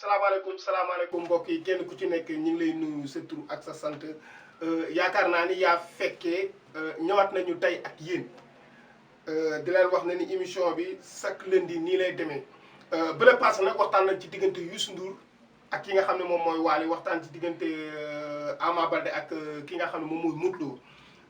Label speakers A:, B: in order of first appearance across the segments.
A: salaamaaleykum mbokk yi kenn ku ci nekk ñu ngi lay nuyu sa tur ak sa sant yaakaar naa ni yaa fekkee ñëwaat nañu tey ak yéen di leen wax ne ni émission bi chaque lundi nii lay demee bële passé nag waxtaan nañ ci diggante Youssou Ndour ak ki nga xam ne moom mooy Wally waxtaan ci diggante Ama Baldé ak ki nga xam ne moom mooy Modou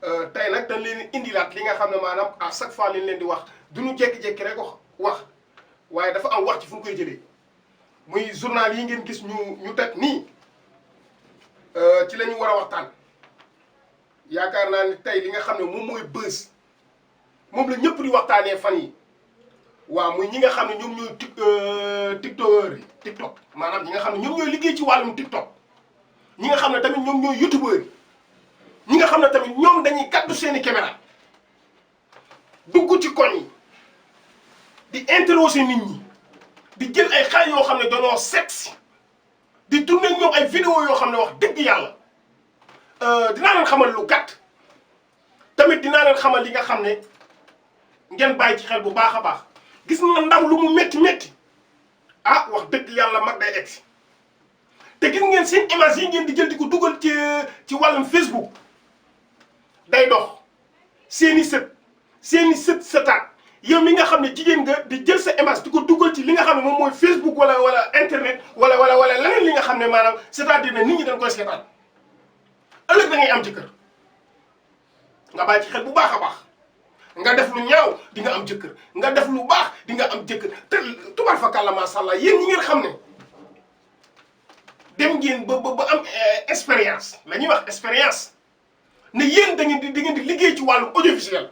A: Lo tey nag dañ leen indilaat li nga xam ne maanaam à chaque fois li ñu leen di wax duñu jékki-jékki rek wax waaye dafa am wax ci fu ñu koy jëlee. muy journal yi ngeen gis ñu teg nii ci la ñu war a waxtaan yaakaar naa ni tey li nga xam ne moom mooy buzz moom la ñëpp di waxtaanee fan yi waaw muy ñi nga xam ne ñoom ñooy tiktokeur yi tiktok maanaam ñi nga xam ne ñoom ñooy liggéey ci wàllum tiktok ñi nga xam ne tamit ñoom ñooy youtubeur yi ñi nga xam ne tamit ñoom dañuy kaddu seeni caméra dugg ci koñ yi di interroger nit ñi di jël ay xale yoo xam ne dañoo sexy di tourner ñoom ay vidéo yoo xam ne wax dëgg yàlla dinaa leen xamal lu gàtt tamit dinaa leen xamal li nga xam ne ngeen bàyyi ci xel bu baax a baax gis nga ndaw lu mu métti ah wax dëgg yàlla mag day egsi te gis ngeen seen image yi ngeen di jël di ko dugal ci wàllum Facebook day dox seeni sët sëtaat yow mi nga xam ne jigéen nga di jël sa image di ko dugal ci li nga xam ne moom mooy Facebook wala internet wala leneen li nga xam ne maanaam c'est-à-dire ne nit ñi dañ koy seetaan ëllëg da ngay am jëkkër nga bàyyi ci xel bu baax a baax nga def lu ñaaw di nga am jëkkër nga def lu baax di nga am jëkkër te tubaar fa kàlla macha allah yéen ñi ngeen xam ne dem ngeen ba am expérience la ñuy wax expérience ne yéen da ngeen di liggéey ci wàllu audiovisuel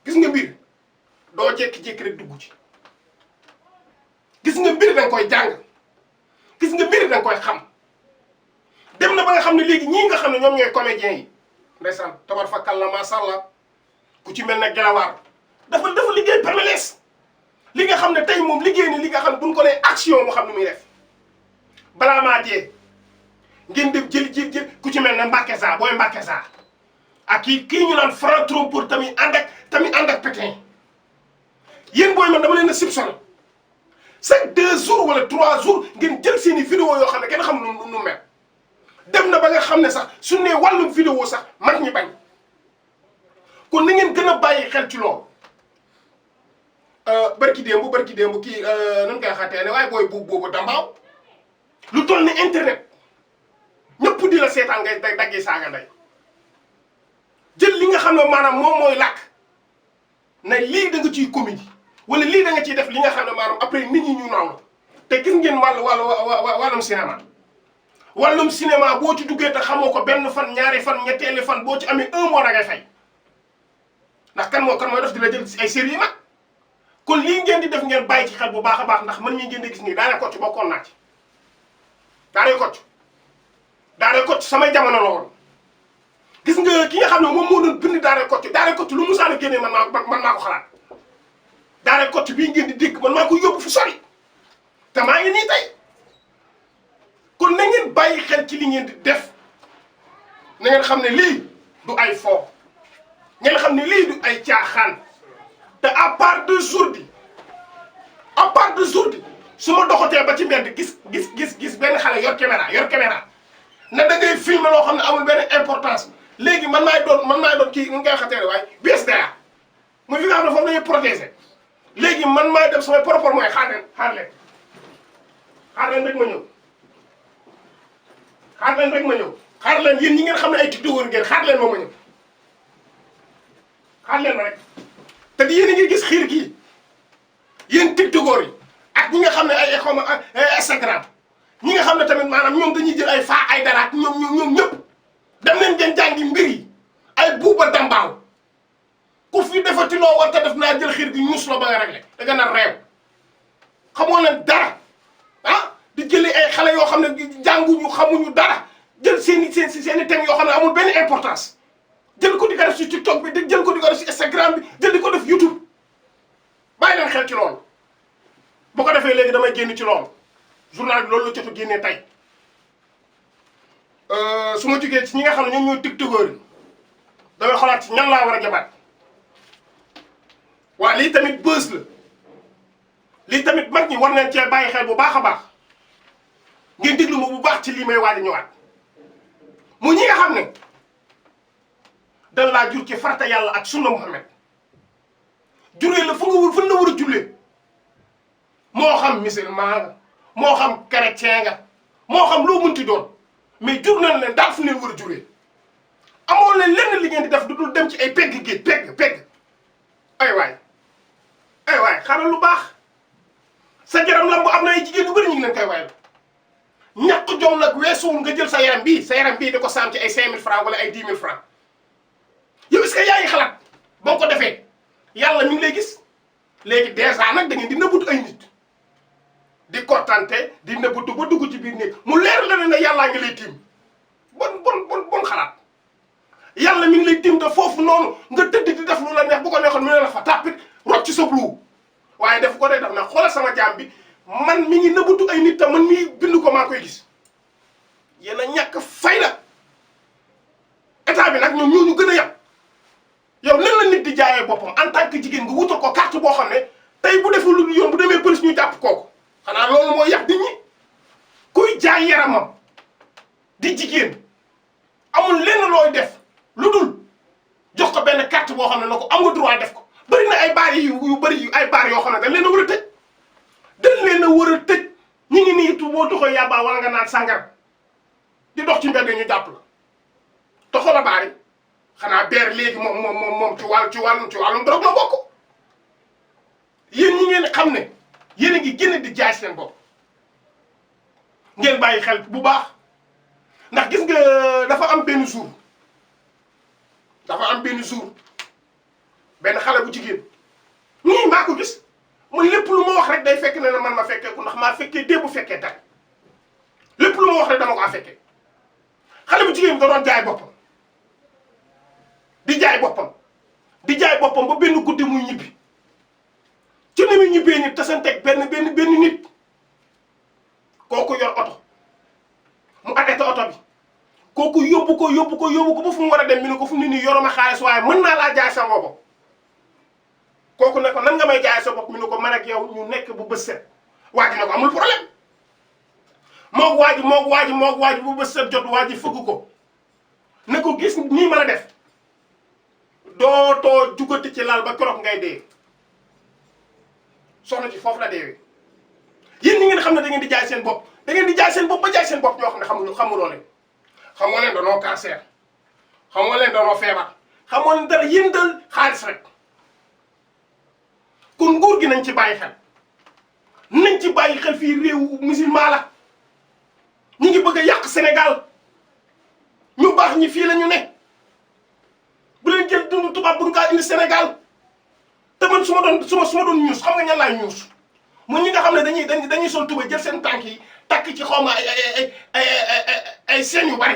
A: gis nga mbir. doo jékki-jékki rek dugg ci gis nga mbir danga koy jàng gis nga mbir danga koy xam dem na ba nga xam ne léegi ñii nga xam ne ñoom ñooy comédiens yi ndeysaan tabar fa kàlla macha allah ku ci mel ne gelawaar dafa liggéey permanence li nga xam ne tey moom liggéey ni li nga xam ne buñ ko nee action mu xam ne muy def balaa maa dee ngeen dem jël ku ci mel ne Mbakeza booy Mbakeza ak kii ñu naan franc trompe tamit ànd ak pétin yéen booy man dama leen a soupçonné chaque 2 jours wala 3 jours ngeen jël seeni vidéo yoo xam ne kenn xam nu mel dem na ba nga xam ne sax su ne wàllum vidéo sax mag ñi bañ kon na ngeen gën a bàyyi xel ci loolu barki démb kii nan koy xatee ne waaye booy boobu dambaaw lu toll ni internet ñëpp di la seetaan ngay daggee saaga nday jël li nga xam ne maanaam moom mooy làkk ne lii da nga ciy comédie wala lii da nga ciy def li nga xam ne maanaam après nit ñi ñu naaw la te gis ngeen wàllum cinéma boo ci duggee te xamoo ko benn fan ñaari fan ñetteeli fan boo ci amee 1 mois da ngay fay ndax kan mooy def di la jël ay séries yi mag kon lii ngeen di def ngeen bàyyi ci xel bu baax a baax ndax man mii ngeen di gis nii daanaka Kocc bokkoon naa ci daanaka Kocc samay jamono la woon gis nga ki nga xam ne moom moo doon bind daanaka Kocc lu musaana génnee man maa ko xalaat daanaka Kocc bii ngeen di dégg man maa ko yóbbu fu sori te maa ngi nii tey kon na ngeen bàyyi xel ci li ngeen di def na ngeen xam ne lii du ay fo ngeen xam ne lii du ay caaxaan te à part de jour su ma doxatee ba ci mbedd gis benn xale yor caméra na da ngay filmer loo xam ne amul benn importance léegi man maay doon kii nga koy xatee waaye BSDA muy fi nga xam ne foofu la ñuy protéger léegi man maay dem samay propre mooy xaar leen rek ma ñëw xaar leen yéen ñi ngeen xam ne ay tiktokeur ngeen xaar leen ma ñëw xaar leen ma rek te di yéen a ngi gis xiir kii yéen tiktokeur yi ak ñi nga xam ne ay xaw ma Instagram ñi nga xam ne tamit maanaam ñoom dañuy jël ay faa ay daraat ñoom ñëpp dem leen ngeen jàngi mbir yi ay buuba dambaaw ku fi defati loo war te def naa jël xiir gi ñuus la ba nga réglé da nga nar réew xamoo leen dara di jëlee ay xale yoo xam ne jànguñu xamuñu dara jël seeni thèmes yoo xam ne amul benn importance jël ko di ko def ci TikTok bi jël ko di ko def ci Instagram bi jël di ko def YouTube bàyyi leen xel ci loolu bu ko defee léegi damay génn ci loolu journal bi loolu la jot a génnee tey su ma jógee ci ñi nga xam ne ñoom ñooy tiktokeur yi damay xalaat ci ñan laa war a jabaat waa lii tamit buzz la lii tamit mag ñi war nañ cee bàyyi xel bu baax a baax ngeen déglu ma bu baax ci lii may waaj a ñëwaat mu ñi nga xam ne dañ laa jur ci farata yàlla ak sunna Muhammad juree la fu nga fan la war a jullee moo xam musulman nga moo xam chrétien nga moo xam loo mënti doon mais jur nañ leen daal fu leen war a juree amoo leen lenn li ngeen di def du dul dem ci ay pegg géej pegg ay waay xaaral lu baax sa yaram lamb am na ay jigéen yu bëri ñu ngi leen koy waayal ñàkk jom nag weesuwul nga jël sa yaram bii di ko saam ci ay 5000 francs wala ay 10 000 francs yow est-ce que yaa ngi xalaat boo ko defee yàlla mi ngi lay gis léegi dèjà nag da ngeen di nëbbatu ay nit di kottante di nëbbatu ba dugg ci biir néeg mu leer la ne yàllaa ngi lay tiim bon xalaat yàlla mi ngi lay tiim te foofu noonu nga tëdd di def lu la neex bu ko neexoon mu ne la fa tàppit rocc sa blu waaye def ko dee daf na xoolal sama jaam bi man mi ngi nëbbatu ay nit te man mii bind ko maa koy gis yéen a ñàkk fayda état bi nag ñoom ñoo ñu gën a yab yow lan la nit di jaayee boppam en tant que jigéen nga wutal ko carte boo xam ne tey bu deful lu yoon bu demee police ñu jàpp kooku xanaa loolu mooy yàq nit ñi kuy jaay yaramam di jigéen amul lenn looy def lu dul jox ko benn carte boo xam ne na ko am nga droit def ko bëri na ay baar yu bëri ay baar yoo xam ne dañ leen a war a tëj dañ leen a war a tëj ñu ngi nii boo toxoo yàbbaa wala nga naan sàngara di dox ci mbedd ñu jàpp la toxoo la baar yi xanaa beer léegi moom ci wàllum drogue la bokk yéen ñi ngeen xam ne yéen a ngi génn di jaay seen bopp ngeen bàyyi xel bu baax ndax gis nga dafa am benn jour benn xale bu jigéen nii maa ko gis man lépp lu ma wax rek day fekk ne na man ma fekkee ku ndax maa fekkee démb fekkee tey lépp lu ma wax rek dama ko a fekkee xale bu jigéen bi da doon jaay boppam di jaay boppam ba benn guddi muy ñibbi ci ni muy ñibbee nit tasanteeg benn nit kooku yor oto mu arrêté oto bi kooku yóbbu ko ba fu mu war a dem mi ne ko fu mu ne nii yoroma xaalis waaye mën naa laa jaay sa bopp kooku ne ko nan nga may jaay sa bopp mi ne ko man ak yow ñu nekk bu bës set waa ji ne ko amul problème moog waa ji bu bës set jot waa ji fëgg ko ne ko gis nii ma la def dootoo jugati ci lal ba keroog ngay dee soxna ci foofu la deewee yéen ñi ngeen xam ne da ngeen di jaay seen bopp ba jaay seen bopp ñoo xam ne xamuloo leen xamoo leen danoo cancer xamoo leen danoo feebar xamoo leen dara yéen dal xaalis rek kon nguur gi nañ ci bàyyi xel fii réew musulman la ñu ngi bëgg a yàq Sénégal ñu baax ñi fii la ñu ne bu leen jël dundu tubaab bu kaa indi Sénégal te man su ma doon ñuus xam nga ñan laay ñuus mu ñi nga xam ne dañuy sol tuba jël seen tànk yi takk ci xaw ma ay seen yu bari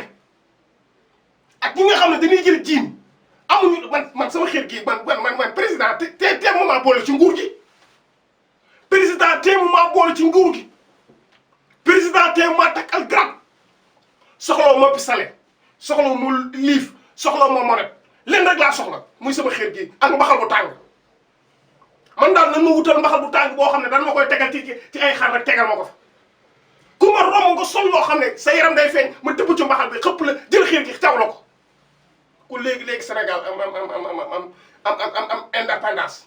A: ak ñi nga xam ne dañuy jël jiin amuñu man sama xeet gi man président te mu maa boole ci nguur gi président te mu maa boole ci nguur gi président te mu maa takkal grade soxlaw ma pistolet soxlaw mu liif soxlaw ma monet leen rek laa soxla muy sama xeet gi ak mbaxal bu tàng man daal nan ma wutal mbaxal bu tàng boo xam ne daan ma koy tegal ci ay xar rek tegal ma ko fa ku ma romb nga sol loo xam ne sa yaram day feeñ ma tëbb ci mbaxal bi xëpp la jël xeet gi taw la ko ku léegi Sénégal am indépendance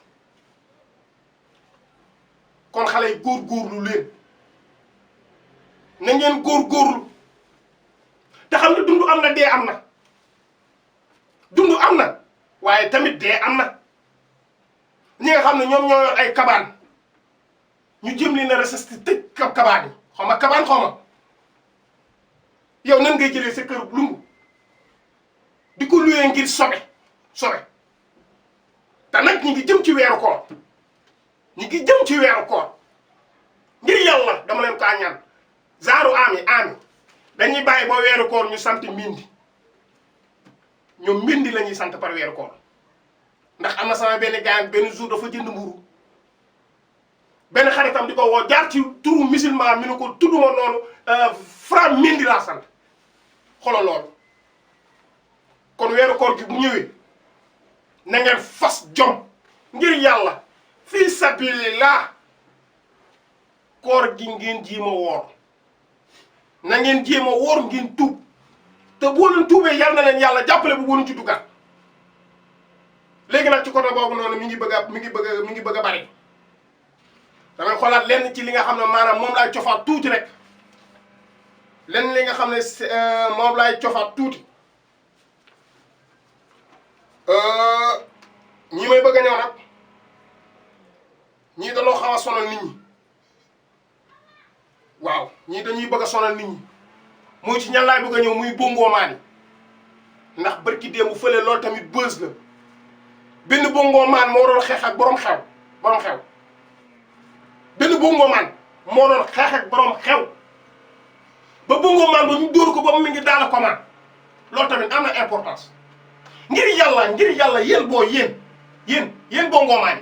A: kon xale yi góorgóorlu leen na ngeen góorgóorlu te xam ne dund am na dee am na dund am na waaye tamit dee am na ñi nga xam ne ñoom ñoo yor ay kabaan ñu jëm li na resesti tëj kabaan yi xaw ma kabaan xaw ma yow nan ngay jëlee sa kër lungu di ko luyee ngir sobe te nag ñi ngi jëm ci weeru koor ngir yàlla dama leen kaa ñaan zaaru ami dañuy bàyyi ba weeru koor ñu sant mbindi ñoom mbindi la ñuy sant par weeru koor ndax am na sama benn gars benn jour dafa jënd mburu benn xaritam di ko woo jaar ci turu musulman mi ne ko tudduma noonu Fra Mendy laa sant xoolal loolu kon weeru koor gi bu ñëwee na ngeen fas jom ngir yàlla fii sabilillah koor gi ngeen jiima woor na ngeen jéem a woor ngeen tuub te boo leen tuubee yal na leen yàlla jàppale bu wóolu ci duggaat léegi nag ci côté boobu noonu mi ngi bëgg a bari damay xoolaat lenn ci li nga xam ne maanaam moom laay cofaat tuuti rek lenn li nga xam ne moom laay cofaat tuuti ñi may bëgg a ñëw nag ñii dañoo xaw a sonal nit ñi waaw ñii dañuy bëgg a sonal nit ñi muy ci ñan laay bëgg a ñëw muy bongoman ndax barki démb fële loolu tamit buzz la benn bongoman moo doon xeex ak borom xew benn bongoman moo doon xeex ak borom xew ba bongoman ba ñu dóor ko ba mu ngi daal comment loolu tamit am na importance ngir yàlla yéen boo yéen bongoman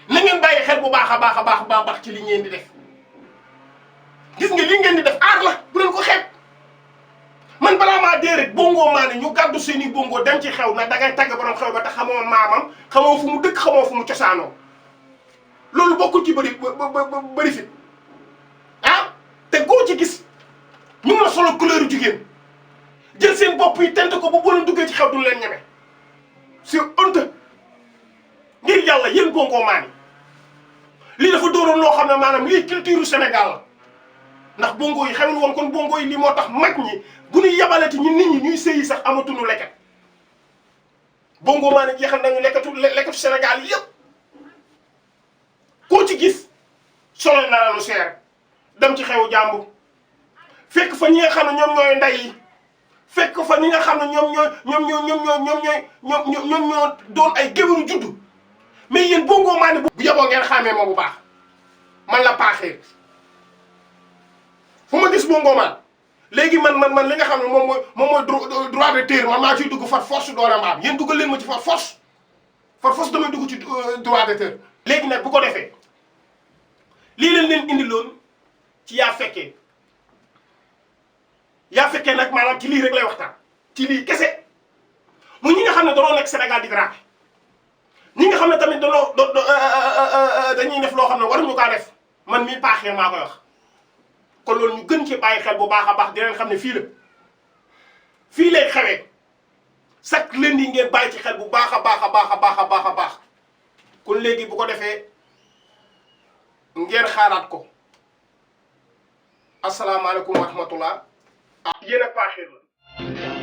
A: yi na ngeen bàyyi xel bu baax a baax ci li ngeen di def gis nga li ngeen di def aar la bu leen ko xeeb man balaa maa dee rek bongoman ñu gàddu seeni bongo dem ci xew na dangay tagg borom xew ba te xamoo maamam xamoo fu mu dëkk xamoo fu mu cosaanoo loolu bokkul ci bëri fit ah te koo ci gis ñu ngi la solo couleur jigéen jël seen bopp yi tent ko ba boo leen duggee ci xew duñ leen ñeme c'est honte ngir yàlla yéen bongoman yi lii dafa doonoon loo xam ne maanaam lii culture Sénégal la ndax bongo yi xewul woon kon bongo yi lii moo tax mag ñi bu ñuy yabalati ñi nit ñi ñuy sëyi sax amatuñu lekkat bongoman yi jeexal nañu lekkatu Sénégal yëpp koo ci gis solo na la lu seer dem ci xewu jàmbur fekk fa ñi nga xam ne ñoom ñooy ndey yi fekk fa ñi nga xam ne ñoom ñoo doon ay géwélu juddu mais yéen bongoman bu yeboo ngeen xàmmee moom bu baax man la paaxee fu ma gis bongoman léegi man li nga xam ne moom mooy droit de terre man maa ciy dugg far force doole mbaam yéen duggal leen ma ci far force damay dugg ci droit de terre. léegi nag bu ko defee lii leen indi loon ci yaa fekkee nag maanaam ci lii rek lay waxtaan ci lii kese mu ñi nga xam ne dañoo nekk Sénégal di gratter ñi nga xam ne tamit dañuy def loo xam ne waruñu kaa def man mii paaxee maa koy wax kon loolu ñu gën ci bàyyi xel bu baax a baax dinañ xam ne fii lay xewee chaque lundi ngeen bàyyi ci xel bu baax a baax kon léegi bu ko defee ngeen xaaraat ko asalaamaaleykum wa rahmatullah. yéen a paaxee la.